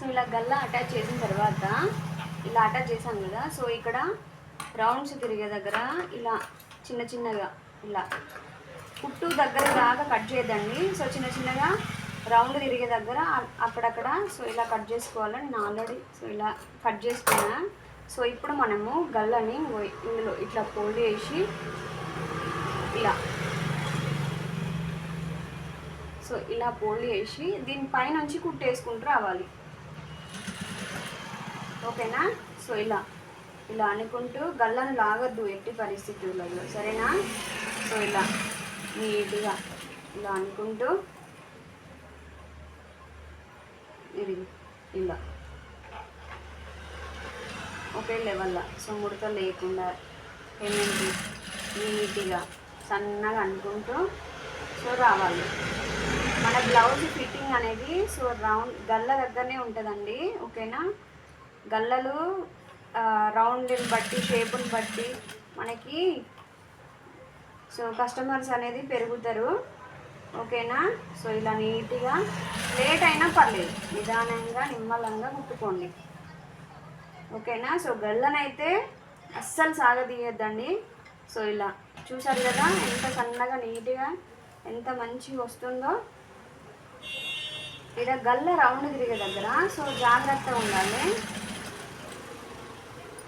So ఇలా Galla attach చేసిన తర్వాత ఇలా అటాచ్ చేసాం కదా. సో ఇక్కడ రౌండ్స్ తిరిగే దగ్గర ఇలా చిన్న చిన్నగా ఇలా కుట్టు దగ్గర దాకా కట్ చేయద్దండి. సో చిన్న చిన్నగా రౌండ్ తిరిగే దగ్గర అక్కడక్కడ సో ఇలా కట్ చేసుకోవాలి. నేను ఆల్రెడీ సో ఇలా కట్ చేసుకున్నా. సో ఇప్పుడు మనము గల్లని ఇందులో ఇట్లా ఫోల్డ్ చేసి ఇలా సో ఇలా ఫోల్డ్ చేసి దీనిపైనుంచి కుట్టేసుకుంటూ రావాలి. ఓకేనా. సో ఇలా ఇలా అనుకుంటూ గల్లను లాగద్దు ఎట్టి పరిస్థితులలో, సరేనా. సో ఇలా నీట్గా ఇలా అనుకుంటూ ఇది ఇలా ఒకే లెవెల్లో సో ముడత లేకుండా ఏమేంటి నీట్గా సన్నగా అనుకుంటూ సో రావాలి. మన బ్లౌజ్ ఫిట్టింగ్ అనేది సో రౌండ్ గల్ల దగ్గరనే ఉంటుందండి. ఓకేనా. గల్లలు రౌండ్ని బట్టి షేపుని బట్టి మనకి సో కస్టమర్స్ అనేది పెరుగుతారు. ఓకేనా. సో ఇలా నీట్గా లేట్ అయినా పర్లేదు, నిదానంగా నిమ్మలంగా కుట్టుకోండి. ఓకేనా. సో గల్లనైతే అస్సలు సాగదీయద్దండి. సో ఇలా చూసారు కదా ఎంత సన్నగా నీట్గా ఎంత మంచిగా వస్తుందో. ఇలా గల్ల రౌండ్ తిరిగే దగ్గర సో జాగ్రత్తగా ఉండాలి.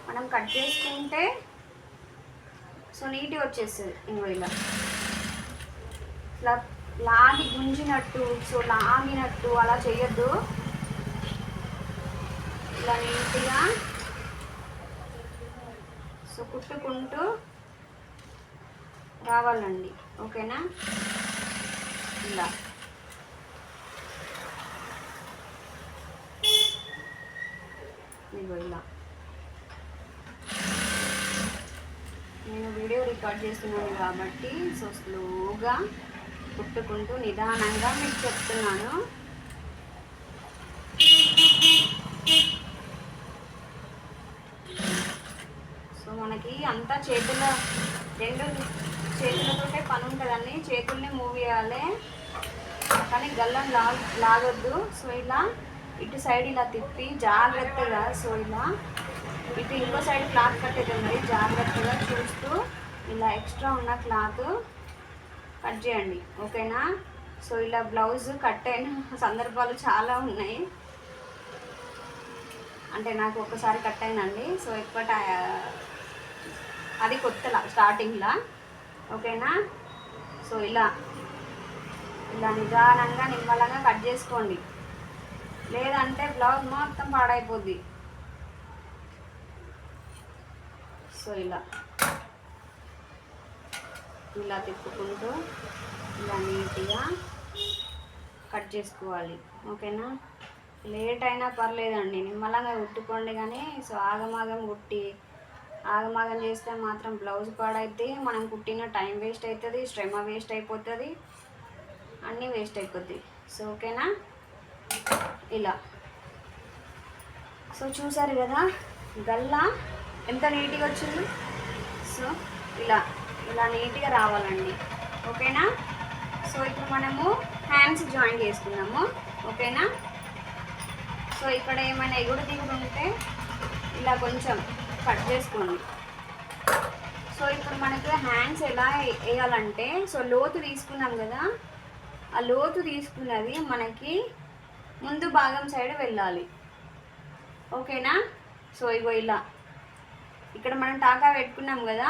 మనం కట్ చేసుకుంటే సో నీట్గా వచ్చేస్తుంది. ఇంకో ఇలా ఇట్లా లాగి గుంజినట్టు సో లాగినట్టు అలా చేయొద్దు. ఇలా నీట్గా సో కుట్టుకుంటూ రావాలండి. ఓకేనా. ఇలా ఇదిగో ఇలా నేను వీడియో రికార్డ్ చేస్తున్నాను కాబట్టి సో స్లోగా కుట్టుకుంటూ నిదానంగా మీకు చెప్తున్నాను. సో మనకి అంతా రెండు చేతులతోటే పని ఉంటుందండి. చేతుల్ని మూవ్ చేయాలి కానీ గల్లని లాగొద్దు. సో ఇలా ఇటు సైడ్ ఇలా తిప్పి జాగ్రత్తగా సో ఇలా ఇటు ఇంకో సైడ్ క్లాత్ కట్టేది జాగ్రత్తగా చూస్తూ ఇలా ఎక్స్ట్రా ఉన్న క్లాత్ కట్ చేయండి. ఓకేనా. సో ఇలా బ్లౌజ్ కట్ అయిన సందర్భాలు చాలా ఉన్నాయి. అంటే నాకు ఒక్కసారి కట్ అయిందండి. సో ఎప్పటి అది కొత్తలా స్టార్టింగ్లా. ఓకేనా. సో ఇలా ఇలా నిదానంగా నిమ్మలంగా కట్ చేసుకోండి, లేదంటే బ్లౌజ్ మొత్తం పాడైపోద్ది. సో ఇలా ఇలా తిప్పుకుంటూ ఇలా నీట్గా కట్ చేసుకోవాలి. ఓకేనా. లేట్ అయినా పర్లేదండి, నిమ్మలంగా కుట్టుకోండి. కానీ సో ఆగమాగం కుట్టి ఆగమాగం చేస్తే మాత్రం బ్లౌజ్ పాడైతే మనం కుట్టిన టైం వేస్ట్ అవుతుంది, శ్రమ వేస్ట్ అయిపోతుంది, అన్నీ వేస్ట్ అయిపోద్ది. సో ఓకేనా. ఇలా సో చూసారు కదా గల్లా ఎంత నీట్గా వచ్చింది. సో ఇలా ఇలా నీట్గా రావాలండి. ఓకేనా. సో ఇప్పుడు మనము హ్యాండ్స్ జాయిన్ చేసుకున్నాము. ఓకేనా. సో ఇక్కడ ఏమైనా ఎగుడు దిగుడు ఉంటే ఇలా కొంచెం కట్ చేసుకోండి. సో ఇప్పుడు మనకు హ్యాండ్స్ ఎలా వేయాలంటే సో లోతు తీసుకున్నాం కదా, ఆ లోతు తీసుకున్నది మనకి ముందు భాగం సైడ్ వెళ్ళాలి. ఓకేనా. సో ఇగో ఇలా ఇక్కడ మనం టాకా పెట్టుకున్నాం కదా,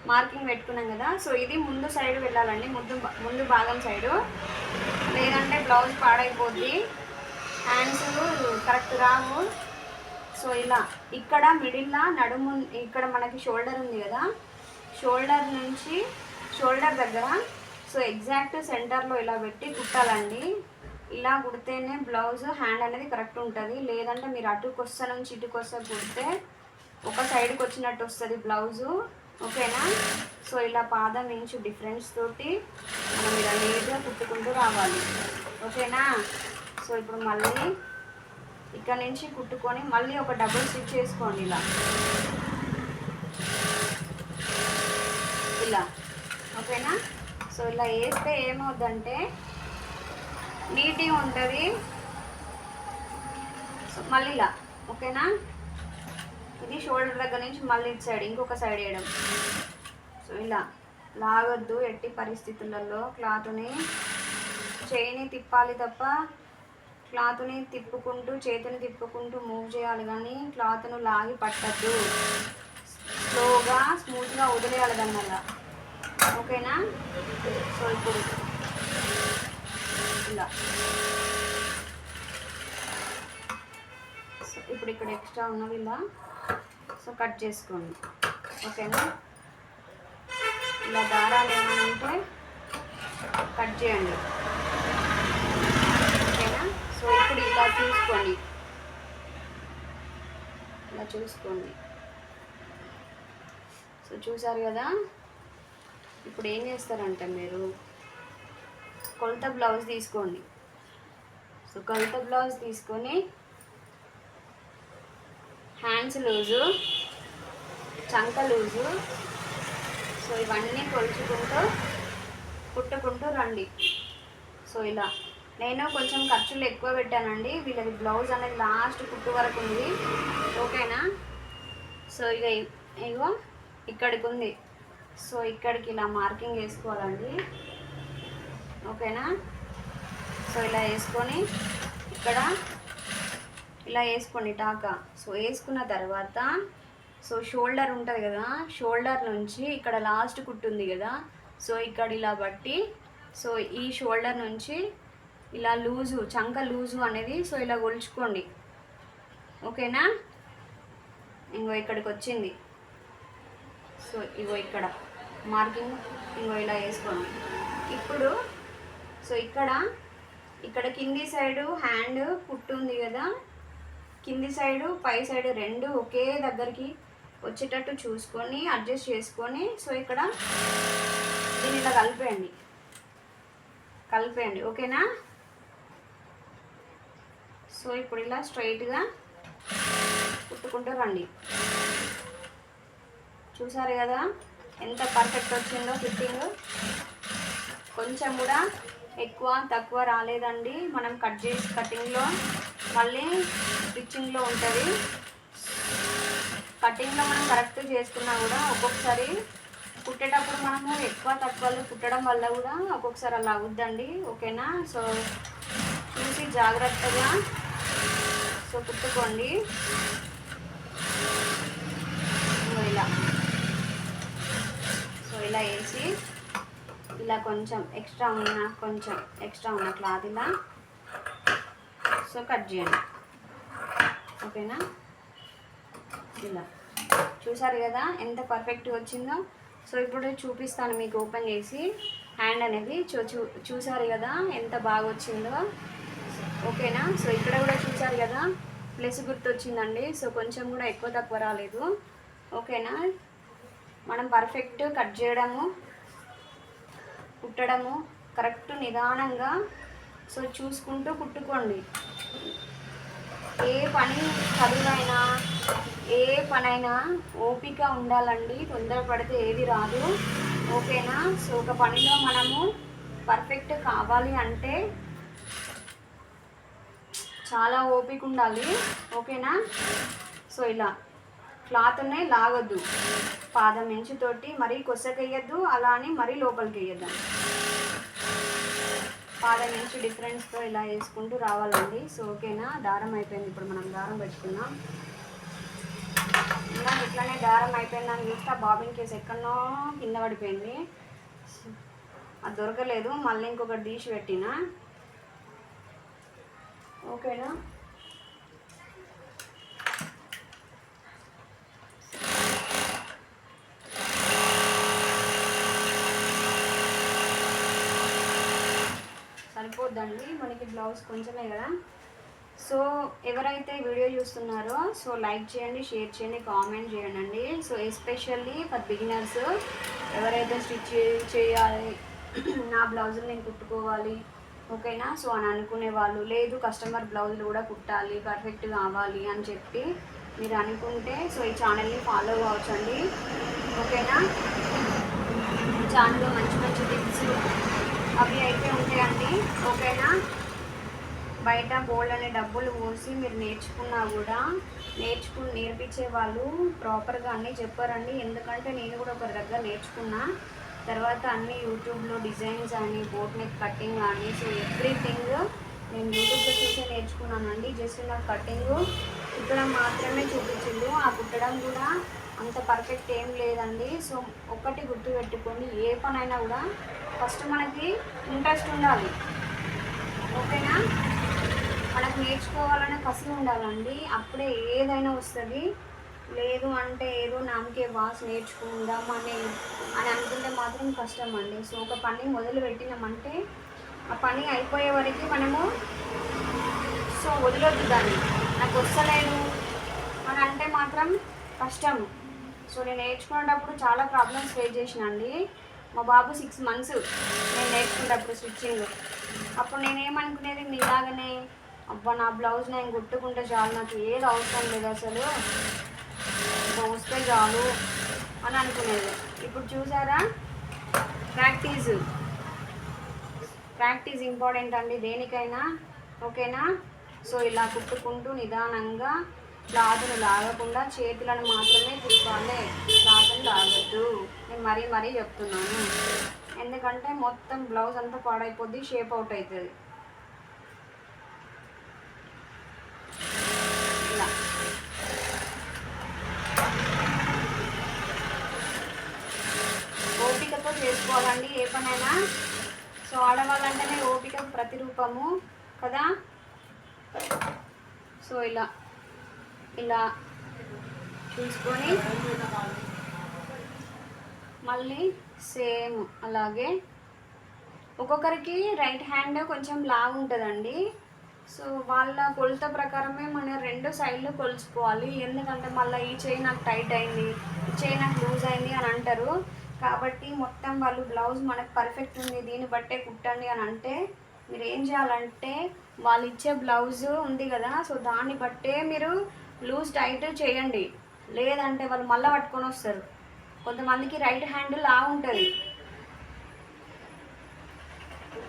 మార్కింగ్ పెట్టుకున్నాం కదా. సో ఇది ముందు సైడ్ వెళ్ళాలండి, ముందు భాగం సైడు, లేదంటే బ్లౌజ్ పాడైపోద్ది, హ్యాండ్స్ కరెక్ట్ రావు. సో ఇలా ఇక్కడ మిడిల్లో నడుము ఇక్కడ మనకి షోల్డర్ ఉంది కదా, షోల్డర్ నుంచి షోల్డర్ దగ్గర సో ఎగ్జాక్ట్ సెంటర్లో ఇలా పెట్టి కుట్టాలండి. ఇలా కుడితేనే బ్లౌజ్ హ్యాండ్ అనేది కరెక్ట్ ఉంటుంది. లేదంటే మీరు అటుకొస్తా నుంచి ఇటుకొస్తా కుడితే ఒక సైడ్కి వచ్చినట్టు వస్తుంది బ్లౌజు. ఓకేనా. సో ఇలా పాదం ఇంచు డిఫరెన్స్ తోటి మనం ఇలా నీట్గా కుట్టుకుంటూ రావాలి. ఓకేనా. సో ఇప్పుడు మళ్ళీ ఇక్కడ నుంచి కుట్టుకొని మళ్ళీ ఒక డబుల్ స్టిచ్ చేసుకోండి ఇలా ఇలా. ఓకేనా. సో ఇలా వేస్తే ఏమవుద్దంటే నీట్గా ఉంటుంది. సో మళ్ళీ ఇలా ఓకేనా. ఇది షోల్డర్ దగ్గర నుంచి మళ్ళీ ఇటు సైడ్ ఇంకొక సైడ్ వేయడం. సో ఇలా లాగొద్దు ఎట్టి పరిస్థితులలో. క్లాత్ని చేయిని తిప్పాలి తప్ప క్లాత్ని తిప్పుకుంటూ చేతిని తిప్పుకుంటూ మూవ్ చేయాలి, కానీ క్లాత్ను లాగి పట్టద్దు. స్లోగా స్మూత్గా వదిలేయాలి దానివల్ల. ఓకేనా. సో ఇప్పుడు ఇలా సో ఇప్పుడు ఇక్కడ ఎక్స్ట్రా ఉన్నవి ఇలా సో కట్ చేసుకోండి. ఓకేనా. ఇలా దారాలు ఏమైనా ఉంటే కట్ చేయండి. ఓకేనా. సో ఇప్పుడు ఇలా చూసుకోండి, ఇలా చూసుకోండి. సో చూసారు కదా. ఇప్పుడు ఏం చేస్తారంటే మీరు కొలత బ్లౌజ్ తీసుకోండి. సో కొలత బ్లౌజ్ తీసుకొని హ్యాండ్స్ లూజు, చంక లూజు, సో ఇవన్నీ కొలుచుకుంటూ కుట్టుకుంటూ రండి. సో ఇలా నేను కొంచెం ఖర్చులు ఎక్కువ పెట్టానండి. వీళ్ళది బ్లౌజ్ అనేది లాస్ట్ కుట్టు వరకు ఉంది. ఓకేనా. సో ఇగో ఇక్కడికి ఉంది. సో ఇక్కడికి ఇలా మార్కింగ్ వేసుకోవాలండి. ఓకేనా. సో ఇలా వేసుకొని ఇక్కడ ఇలా వేసుకోండి టాకా. సో వేసుకున్న తర్వాత సో షోల్డర్ ఉంటుంది కదా, షోల్డర్ నుంచి ఇక్కడ లాస్ట్ కుట్టుంది కదా, సో ఇక్కడ ఇలా బట్టి సో ఈ షోల్డర్ నుంచి ఇలా లూజు చంక లూజు అనేది సో ఇలా కొలుచుకోండి. ఓకేనా. ఇంకో ఇక్కడికి వచ్చింది. సో ఇగో ఇక్కడ మార్కింగ్ ఇంకో ఇలా వేసుకోండి. ఇప్పుడు సో ఇక్కడ కింది సైడు హ్యాండ్ కుట్టు ఉంది కదా, కింది సైడు పై సైడు రెండు ఒకే దగ్గరికి వచ్చేటట్టు చూసుకొని అడ్జస్ట్ చేసుకొని సో ఇక్కడ దీన్ని ఇలా కలిపేయండి. ఓకేనా. సో ఇప్పుడు ఇలా స్ట్రైట్గా కుట్టుకుంటూ రండి. చూసారు కదా ఎంత పర్ఫెక్ట్ వచ్చిందో ఫిట్టింగ్. కొంచెం కూడా ఎక్కువ తక్కువ రాలేదండి. మనం కటింగ్లో మళ్ళీ స్టిచ్చింగ్లో ఉంటుంది. కటింగ్లో మనం కరెక్ట్ చేసుకున్నా కూడా ఒక్కొక్కసారి కుట్టేటప్పుడు మనము ఎక్కువ తక్కువలు కుట్టడం వల్ల కూడా ఒక్కొక్కసారి అలా అవుద్దండి. ఓకేనా. సో చూసి జాగ్రత్తగా సో కుట్టుకోండి. ఇలా సో ఇలా వేసి ఇలా కొంచెం ఎక్స్ట్రా ఉన్న క్లాత్ ఇలా సో కట్ చేయండి. ఓకేనా. ఇలా చూసారు కదా ఎంత పర్ఫెక్ట్గా వచ్చిందో. సో ఇప్పుడు చూపిస్తాను మీకు ఓపెన్ చేసి హ్యాండ్ అనేది. చూసారు కదా ఎంత బాగా వచ్చిందో. ఓకేనా. సో ఇక్కడ కూడా చూసారు కదా ప్లస్ గుర్తు వచ్చిందండి. సో కొంచెం కూడా ఎక్కువ తక్కువ రాలేదు. ఓకేనా. మనం పర్ఫెక్ట్ కట్ చేయడము కుట్టడము కరెక్ట్ నిదానంగా సో చూసుకుంటూ కుట్టుకోండి. ఏ పని చదువైనా ఏ పనైనా ఓపిక ఉండాలండి. తొందరపడితే ఏది రాదు. ఓకేనా. సో ఒక పనిలో మనము పర్ఫెక్ట్ కావాలి అంటే చాలా ఓపిక ఉండాలి. ఓకేనా. సో ఇలా క్లాత్నే లాగొద్దు, పాదం ఎంచుతోటి మరీ కొసకెయ్యద్దు, అలా అని మరీ లోపలికి వేయద్దు. పాదం ఎంచు డిఫరెన్స్తో ఇలా వేసుకుంటూ రావాలండి. సో ఓకేనా. దారం అయిపోయింది. ఇప్పుడు మనం దారం పెట్టుకుందాం. ఇలా ఇట్లానే దారం అయిపోయిందని చూస్తే బాబిన్ కేసు ఎక్కడనో కింద పడిపోయింది. అది దొరకలేదు. మళ్ళీ ఇంకొకటి తీసి పెట్టిన. ఓకేనా. సరిపోద్దండి మనకి బ్లౌజ్ కొంచెమే కదా. సో ఎవరైతే వీడియో చూస్తున్నారో సో లైక్ చేయండి, షేర్ చేయండి, కామెంట్ చేయండి. సో ఎస్పెషల్లీ ఫర్ బిగినర్స్ ఎవరైతే స్టిచ్ చేయాలి నా బ్లౌజులు నేను కుట్టుకోవాలి ఓకేనా సో అని అనుకునే వాళ్ళు, లేదు కస్టమర్ బ్లౌజులు కూడా కుట్టాలి పర్ఫెక్ట్ కావాలి అని చెప్పి మీరు అనుకుంటే సో ఈ ఛానల్ని ఫాలో కావచ్చండి. ఓకేనా. ఛానల్లో మంచి మంచి టిప్స్ అవి అయితే ఉంటాయండి. ఓకేనా. బయట బోల్డ్ అనే డబ్బులు పోసి మీరు నేర్చుకున్నా కూడా నేర్పించే వాళ్ళు ప్రాపర్గా అన్నీ చెప్పారండి. ఎందుకంటే నేను కూడా ఒకరి దగ్గర నేర్చుకున్నా. తర్వాత అన్ని యూట్యూబ్లో డిజైన్స్ అని బోట్ నెక్ కటింగ్ కానీ సో ఎవ్రీథింగ్ నేను యూట్యూబ్లో చూసే నేర్చుకున్నానండి. జస్ట్ నాకు కటింగ్ కుట్టడం మాత్రమే చూపించిండు. ఆ కుట్టడం కూడా అంత పర్ఫెక్ట్ ఏం లేదండి. సో ఒక్కటి గుర్తుపెట్టుకొని ఏ పనైనా కూడా ఫస్ట్ మనకి ఇంట్రెస్ట్ ఉండాలి, ఓకేనా. మనకు నేర్చుకోవాలనే కసి ఉండాలండి, అప్పుడే ఏదైనా వస్తుంది. లేదు అంటే ఏదో నామకే వాస్ నేర్చుకుందాం అని అనుకుంటే మాత్రం కష్టం అండి. సో ఒక పని మొదలు పెట్టినామంటే ఆ పని అయిపోయే వరకు మనము సో వదిలొద్దు దాన్ని. నాకు వస్తలేదు అని అంటే మాత్రం కష్టం. సో నేను నేర్చుకునేటప్పుడు చాలా ప్రాబ్లమ్స్ ఫేస్ చేసిన అండి. మా బాబు 6 months నేను నేర్చుకునేటప్పుడు స్టిచ్చింగ్. అప్పుడు నేనేమనుకునేది మీలాగనే, అబ్బా నా బ్లౌజ్ నేను కుట్టుకుంటే చాలు, నాకు ఏది అవసరం లేదు అసలు, వస్తే చాలు అని అనుకునేది. ఇప్పుడు చూసారా, ప్రాక్టీస్ ఇంపార్టెంట్ అండి దేనికైనా, ఓకేనా. సో ఇలా కుట్టుకుంటూ నిదానంగా క్లాత్ను లాగకుండా చేతులను మాత్రమే తిప్పాలి, క్లాత్ను లాగద్దు. నేను మరీ చెప్తున్నాను, ఎందుకంటే మొత్తం బ్లౌజ్ అంతా పాడైపోద్ది, షేప్ అవుట్ అవుతుంది. ఇలా ఓపికతో చేసుకోవాలండి ఏ పనైనా. సో ఆడవాళ్ళంటేనే ఓపిక ప్రతిరూపము కదా. సో ఇలా చూసుకొని మళ్ళీ సేమ్ అలాగే ఒక్కొక్కరికి రైట్ హ్యాండ్ కొంచెం లావు ఉంటుందండి. సో వాళ్ళ కొలత ప్రకారమే మనం 2 సైడ్లు కొలుచుకోవాలి. ఎందుకంటే మళ్ళీ ఈ చేయి నాకు టైట్ అయింది, ఈ చేయి నాకు లూజ్ అయింది అని అంటారు. కాబట్టి మొత్తం వాళ్ళు బ్లౌజ్ మనకు పర్ఫెక్ట్ ఉంది దీన్ని బట్టే కుట్టండి అని అంటే మీరు ఏం చేయాలంటే వాళ్ళు ఇచ్చే బ్లౌజ్ ఉంది కదా, సో దాన్ని బట్టే మీరు లూజ్ టైట్ చేయండి. లేదంటే వాళ్ళు మళ్ళీ పట్టుకొని వస్తారు. కొంతమందికి రైట్ హ్యాండ్ లా ఉంటుంది,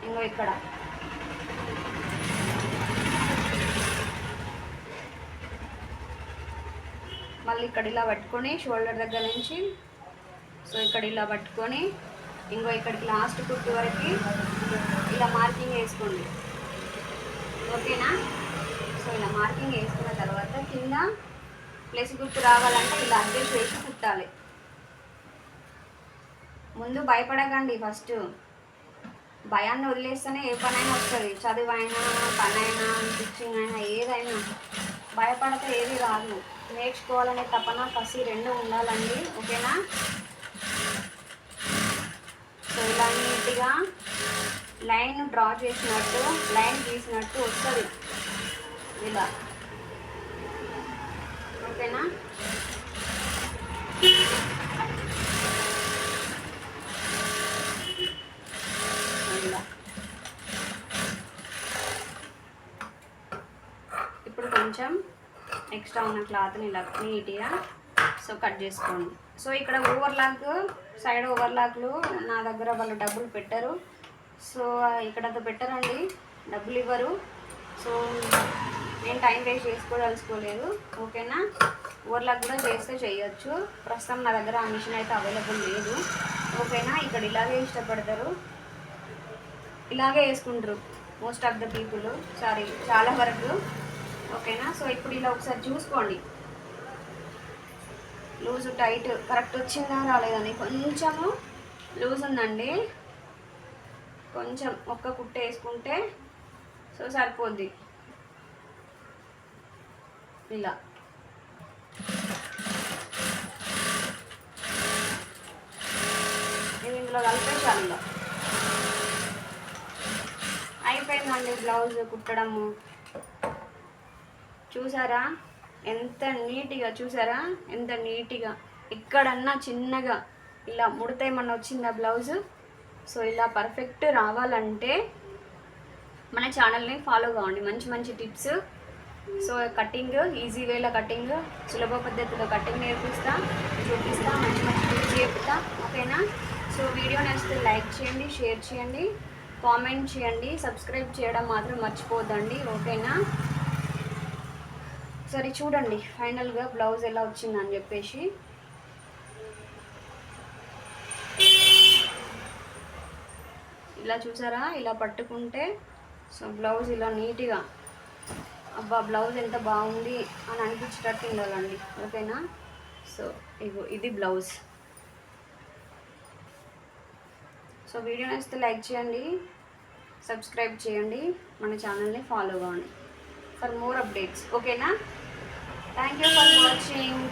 ఇంకో ఇక్కడ మళ్ళీ ఇక్కడ ఇలా పట్టుకొని షోల్డర్ దగ్గర నుంచి సో ఇక్కడ ఇలా పట్టుకొని ఇంకో ఇక్కడికి లాస్ట్ కుట్టు వరకు ఇలా మార్కింగ్ వేసుకోండి, ఓకేనా. సో ఇలా మార్కింగ్ వేసుకున్న తర్వాత కింద ప్లస్ గుర్తు రావాలంటే ఇలా అడ్జస్ట్ చేసి కుట్టాలి. ముందు భయపడకండి, ఫస్ట్ భయాన్ని వదిలేస్తేనే ఏ పనైనా వస్తుంది. చదువైనా పనైనా స్టిచ్చింగ్ అయినా ఏదైనా భయపడితే ఏది రాదు. నేర్చుకోవాలనే తపన కసి 2 ఉండాలండి, ఓకేనా. సో ఇలా నీట్గా లైన్ డ్రా చేసినట్టు లైన్ గీసినట్టు వస్తుంది ఇలా, ఓకేనా. ఇలా ఇప్పుడు కొంచెం ఎక్స్ట్రా ఉన్న క్లాత్ని ఇలా నీట్గా సో కట్ చేసుకోండి. సో ఇక్కడ ఓవర్లాక్ సైడ్ ఓవర్లాక్లు నా దగ్గర వాళ్ళు డబ్బులు పెట్టరు. సో ఇక్కడంతా పెట్టరండి, డబ్బులు ఇవ్వరు. సో నేను టైం వేస్ట్ చేసుకోదలుచుకోలేదు, ఓకేనా. ఓవర్లాక్ కూడా చేస్తే చేయొచ్చు. ప్రస్తుతం నా దగ్గర ఆ మిషన్ అయితే అవైలబుల్ లేదు, ఓకేనా. ఇక్కడ ఇలాగే ఇష్టపడతారు, ఇలాగే వేసుకుంటారు మోస్ట్ ఆఫ్ ద పీపుల్, చాలా వరకు, ఓకేనా. సో ఇప్పుడు ఇలా ఒకసారి చూసుకోండి, లూజ్ టైట్ కరెక్ట్ వచ్చిందా రాలేదని. కొంచెము లూజ్ ఉందండి, కొంచెం ఒక్క కుట్ట వేసుకుంటే సో సరిపోద్ది. ఇలా ఇది ఇందులో కలిపేసాను. ఇలా అయిపోయిందండి బ్లౌజ్ కుట్టడము. చూసారా ఎంత నీట్గా, చూసారా ఎంత నీట్గా. ఎక్కడన్నా చిన్నగా ఇలా ముడత ఏమన్నా వచ్చిందా బ్లౌజ్. సో ఇలా పర్ఫెక్ట్ రావాలంటే మన ఛానల్ని ఫాలో కావండి, మంచి మంచి టిప్స్. సో కటింగ్ ఈజీ వేలో కటింగ్, సులభ పద్ధతిలో కటింగ్ నేర్పిస్తా, చూపిస్తా, మంచి మంచి టిప్స్ చెప్తా, ఓకేనా. సో వీడియో నచ్చితే లైక్ చేయండి, షేర్ చేయండి, కామెంట్ చేయండి, సబ్స్క్రైబ్ చేయడం మాత్రం మర్చిపోద్దండి, ఓకేనా? సరే చూడండి ఫైనల్గా బ్లౌజ్ ఎలా వచ్చిందని చెప్పేసి. ఇలా చూసారా, ఇలా పట్టుకుంటే సో బ్లౌజ్ ఇలా నీట్గా, అబ్బా బ్లౌజ్ ఎంత బాగుంది అని అనిపించేటట్టు ఉండాలండి, ఓకేనా? సో ఇగో ఇది బ్లౌజ్. సో వీడియో నచ్చితే లైక్ చేయండి, సబ్స్క్రైబ్ చేయండి, మన ఛానల్ని ఫాలో అవ్వండి ఫర్ మోర్ అప్డేట్స్, ఓకేనా? Thank you for watching.